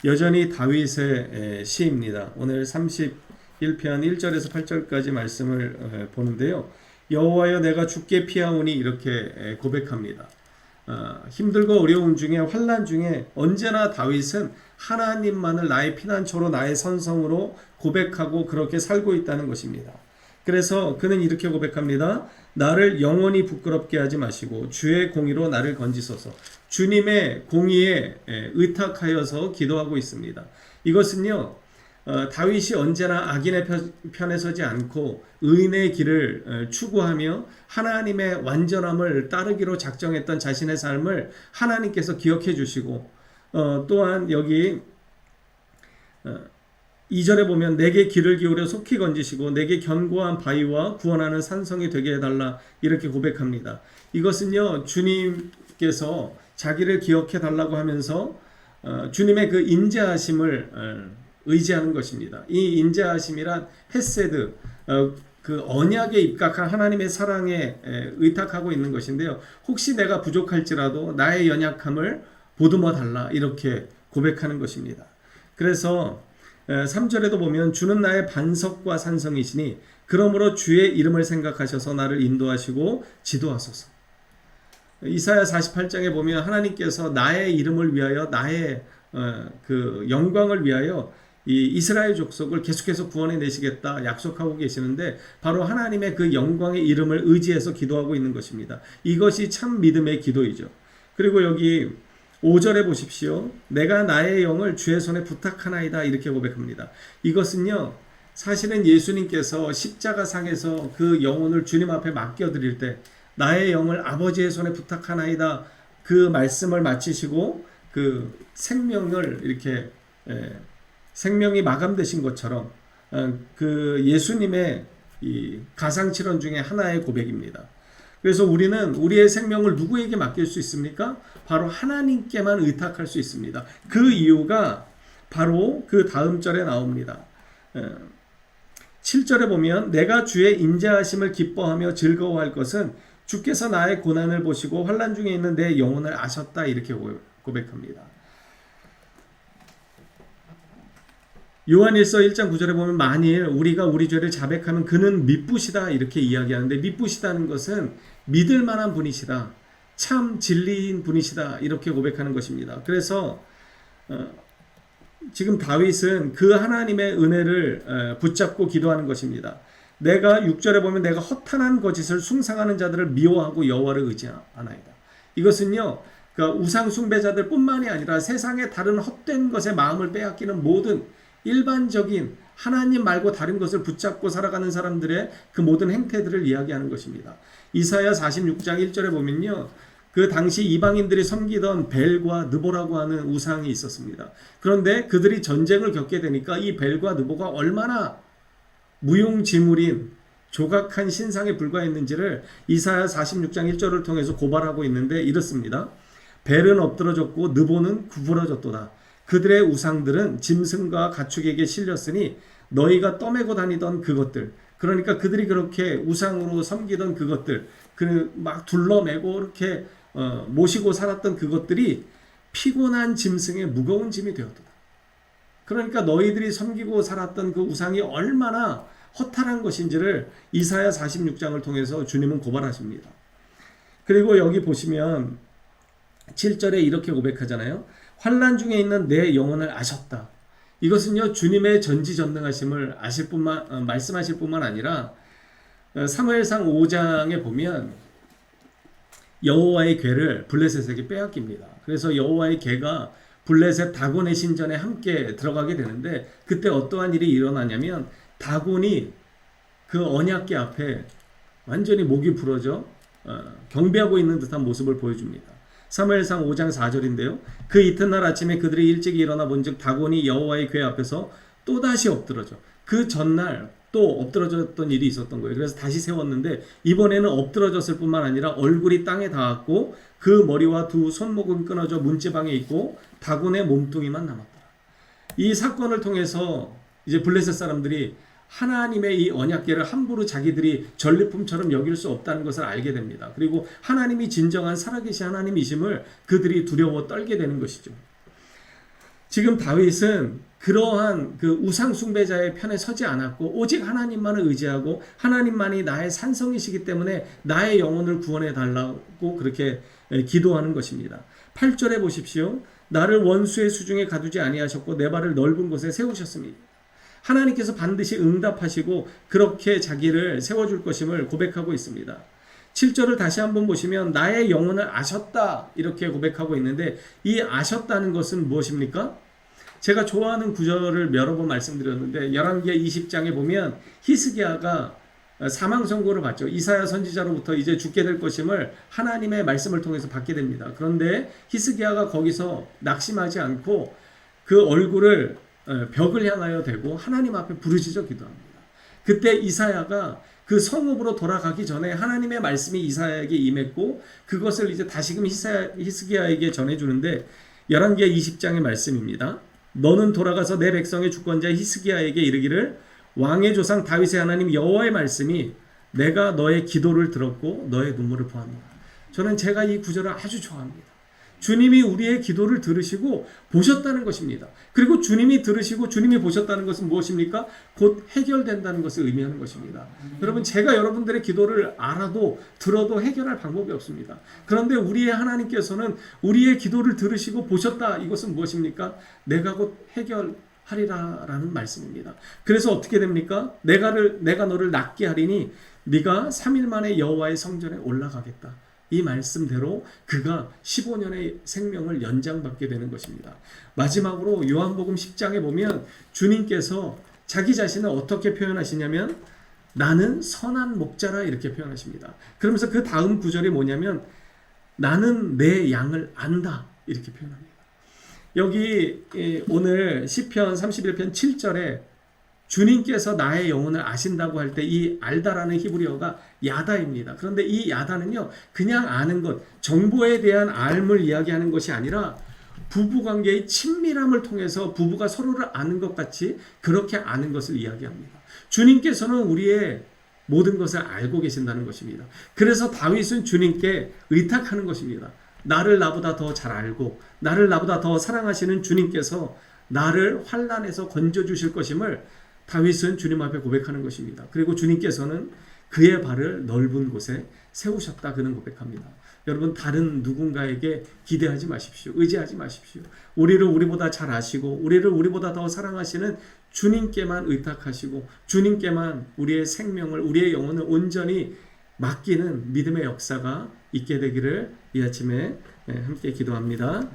여전히 다윗의 시입니다. 오늘 31편 1절에서 8절까지 말씀을 보는데요. 여호와여 내가 주께 피하오니 이렇게 고백합니다. 힘들고 어려움 중에 환난 중에 언제나 다윗은 하나님만을 나의 피난처로 나의 선성으로 고백하고 그렇게 살고 있다는 것입니다. 그래서 그는 이렇게 고백합니다. 나를 영원히 부끄럽게 하지 마시고 주의 공의로 나를 건지소서. 주님의 공의에 의탁하여서 기도하고 있습니다. 이것은요, 다윗이 언제나 악인의 편에 서지 않고 의인의 길을 추구하며 하나님의 완전함을 따르기로 작정했던 자신의 삶을 하나님께서 기억해 주시고, 또한 여기 2절에 보면 내게 귀를 기울여 속히 건지시고 내게 견고한 바위와 구원하는 산성이 되게 해달라 이렇게 고백합니다. 이것은요, 주님께서 자기를 기억해 달라고 하면서 주님의 그 인자하심을 의지하는 것입니다. 이 인자하심이란 헤세드, 그 언약에 입각한 하나님의 사랑에 의탁하고 있는 것인데요. 혹시 내가 부족할지라도 나의 연약함을 보듬어 달라 이렇게 고백하는 것입니다. 그래서 3절에도 보면 주는 나의 반석과 산성이시니 그러므로 주의 이름을 생각하셔서 나를 인도하시고 지도하소서. 이사야 48장에 보면 하나님께서 나의 이름을 위하여 나의 그 영광을 위하여 이 이스라엘 족속을 계속해서 구원해 내시겠다 약속하고 계시는데 바로 하나님의 그 영광의 이름을 의지해서 기도하고 있는 것입니다. 이것이 참 믿음의 기도이죠. 그리고 여기 5절에 보십시오. 내가 나의 영을 주의 손에 부탁하나이다 이렇게 고백합니다. 이것은요, 사실은 예수님께서 십자가상에서 그 영혼을 주님 앞에 맡겨드릴 때 나의 영을 아버지의 손에 부탁하나이다 그 말씀을 마치시고 그 생명을 이렇게 생명이 마감되신 것처럼 그 예수님의 이 가상칠언 중에 하나의 고백입니다. 그래서 우리는 우리의 생명을 누구에게 맡길 수 있습니까? 바로 하나님께만 의탁할 수 있습니다. 그 이유가 바로 그 다음 절에 나옵니다. 7절에 보면 내가 주의 인자하심을 기뻐하며 즐거워할 것은 주께서 나의 고난을 보시고 환난 중에 있는 내 영혼을 아셨다 이렇게 고백합니다. 요한일서 1장 9절에 보면 만일 우리가 우리 죄를 자백하면 그는 미쁘시다 이렇게 이야기하는데 미쁘시다는 것은 믿을 만한 분이시다. 참 진리인 분이시다. 이렇게 고백하는 것입니다. 그래서 지금 다윗은 그 하나님의 은혜를 붙잡고 기도하는 것입니다. 내가 6절에 보면 내가 허탄한 거짓을 숭상하는 자들을 미워하고 여호와를 의지하나이다. 이것은요, 그러니까 우상 숭배자들 뿐만이 아니라 세상의 다른 헛된 것에 마음을 빼앗기는 모든 일반적인 하나님 말고 다른 것을 붙잡고 살아가는 사람들의 그 모든 행태들을 이야기하는 것입니다. 이사야 46장 1절에 보면요, 그 당시 이방인들이 섬기던 벨과 느보라고 하는 우상이 있었습니다. 그런데 그들이 전쟁을 겪게 되니까 이 벨과 느보가 얼마나 무용지물인 조각한 신상에 불과했는지를 이사야 46장 1절을 통해서 고발하고 있는데 이렇습니다. 벨은 엎드러졌고 느보는 구부러졌도다. 그들의 우상들은 짐승과 가축에게 실렸으니 너희가 떠매고 다니던 그것들, 그러니까 그들이 그렇게 우상으로 섬기던 그것들, 그 막 둘러매고 이렇게 모시고 살았던 그것들이 피곤한 짐승의 무거운 짐이 되었도다. 그러니까 너희들이 섬기고 살았던 그 우상이 얼마나 허탈한 것인지를 이사야 46장을 통해서 주님은 고발하십니다. 그리고 여기 보시면 7절에 이렇게 고백하잖아요. 환난 중에 있는 내 영혼을 아셨다. 이것은요, 주님의 전지전능하심을 말씀하실 뿐만 아니라 사무엘상 5장에 보면 여호와의 궤를 블레셋에게 빼앗깁니다. 그래서 여호와의 궤가 블레셋 다곤의 신전에 함께 들어가게 되는데 그때 어떠한 일이 일어나냐면 다곤이 그 언약궤 앞에 완전히 목이 부러져 경배하고 있는 듯한 모습을 보여줍니다. 사무엘상 5장 4절인데요. 그 이튿날 아침에 그들이 일찍 일어나 본즉 다곤이 여호와의 궤 앞에서 또다시 엎드러져. 그 전날 또 엎드러졌던 일이 있었던 거예요. 그래서 다시 세웠는데 이번에는 엎드러졌을 뿐만 아니라 얼굴이 땅에 닿았고 그 머리와 두 손목은 끊어져 문지방에 있고 다곤의 몸뚱이만 남았다. 이 사건을 통해서 이제 블레셋 사람들이 하나님의 이 언약궤를 함부로 자기들이 전리품처럼 여길 수 없다는 것을 알게 됩니다. 그리고 하나님이 진정한 살아계신 하나님이심을 그들이 두려워 떨게 되는 것이죠. 지금 다윗은 그러한 그 우상 숭배자의 편에 서지 않았고 오직 하나님만을 의지하고 하나님만이 나의 산성이시기 때문에 나의 영혼을 구원해 달라고 그렇게 기도하는 것입니다. 8절에 보십시오. 나를 원수의 수중에 가두지 아니하셨고 내 발을 넓은 곳에 세우셨습니다. 하나님께서 반드시 응답하시고 그렇게 자기를 세워줄 것임을 고백하고 있습니다. 7절을 다시 한번 보시면 나의 영혼을 아셨다 이렇게 고백하고 있는데 이 아셨다는 것은 무엇입니까? 제가 좋아하는 구절을 여러 번 말씀드렸는데 열왕기하 20장에 보면 히스기야가 사망 선고를 받죠. 이사야 선지자로부터 이제 죽게 될 것임을 하나님의 말씀을 통해서 받게 됩니다. 그런데 히스기야가 거기서 낙심하지 않고 그 얼굴을 벽을 향하여 대고 하나님 앞에 부르짖어 기도합니다. 그때 이사야가 그 성읍으로 돌아가기 전에 하나님의 말씀이 이사야에게 임했고 그것을 이제 다시금 히스기야에게 전해주는데 열왕기하 20장의 말씀입니다. 너는 돌아가서 내 백성의 주권자 히스기야에게 이르기를 왕의 조상 다윗의 하나님 여호와의 말씀이 내가 너의 기도를 들었고 너의 눈물을 보았노라. 저는 제가 이 구절을 아주 좋아합니다. 주님이 우리의 기도를 들으시고 보셨다는 것입니다. 그리고 주님이 들으시고 주님이 보셨다는 것은 무엇입니까? 곧 해결된다는 것을 의미하는 것입니다. 여러분 제가 여러분들의 기도를 알아도 들어도 해결할 방법이 없습니다. 그런데 우리의 하나님께서는 우리의 기도를 들으시고 보셨다. 이것은 무엇입니까? 내가 곧 해결하리라라는 말씀입니다. 그래서 어떻게 됩니까? 내가 너를 낫게 하리니 네가 3일 만에 여호와의 성전에 올라가겠다. 이 말씀대로 그가 15년의 생명을 연장받게 되는 것입니다. 마지막으로 요한복음 10장에 보면 주님께서 자기 자신을 어떻게 표현하시냐면 나는 선한 목자라 이렇게 표현하십니다. 그러면서 그 다음 구절이 뭐냐면 나는 내 양을 안다 이렇게 표현합니다. 여기 오늘 시편 31편 7절에 주님께서 나의 영혼을 아신다고 할 때 이 알다라는 히브리어가 야다입니다. 그런데 이 야다는요 그냥 아는 것, 정보에 대한 알을 이야기하는 것이 아니라 부부관계의 친밀함을 통해서 부부가 서로를 아는 것 같이 그렇게 아는 것을 이야기합니다. 주님께서는 우리의 모든 것을 알고 계신다는 것입니다. 그래서 다윗은 주님께 의탁하는 것입니다. 나를 나보다 더 잘 알고 나를 나보다 더 사랑하시는 주님께서 나를 환난에서 건져주실 것임을 다윗은 주님 앞에 고백하는 것입니다. 그리고 주님께서는 그의 발을 넓은 곳에 세우셨다 그는 고백합니다. 여러분 다른 누군가에게 기대하지 마십시오. 의지하지 마십시오. 우리를 우리보다 잘 아시고 우리를 우리보다 더 사랑하시는 주님께만 의탁하시고 주님께만 우리의 생명을 우리의 영혼을 온전히 맡기는 믿음의 역사가 있게 되기를 이 아침에 함께 기도합니다.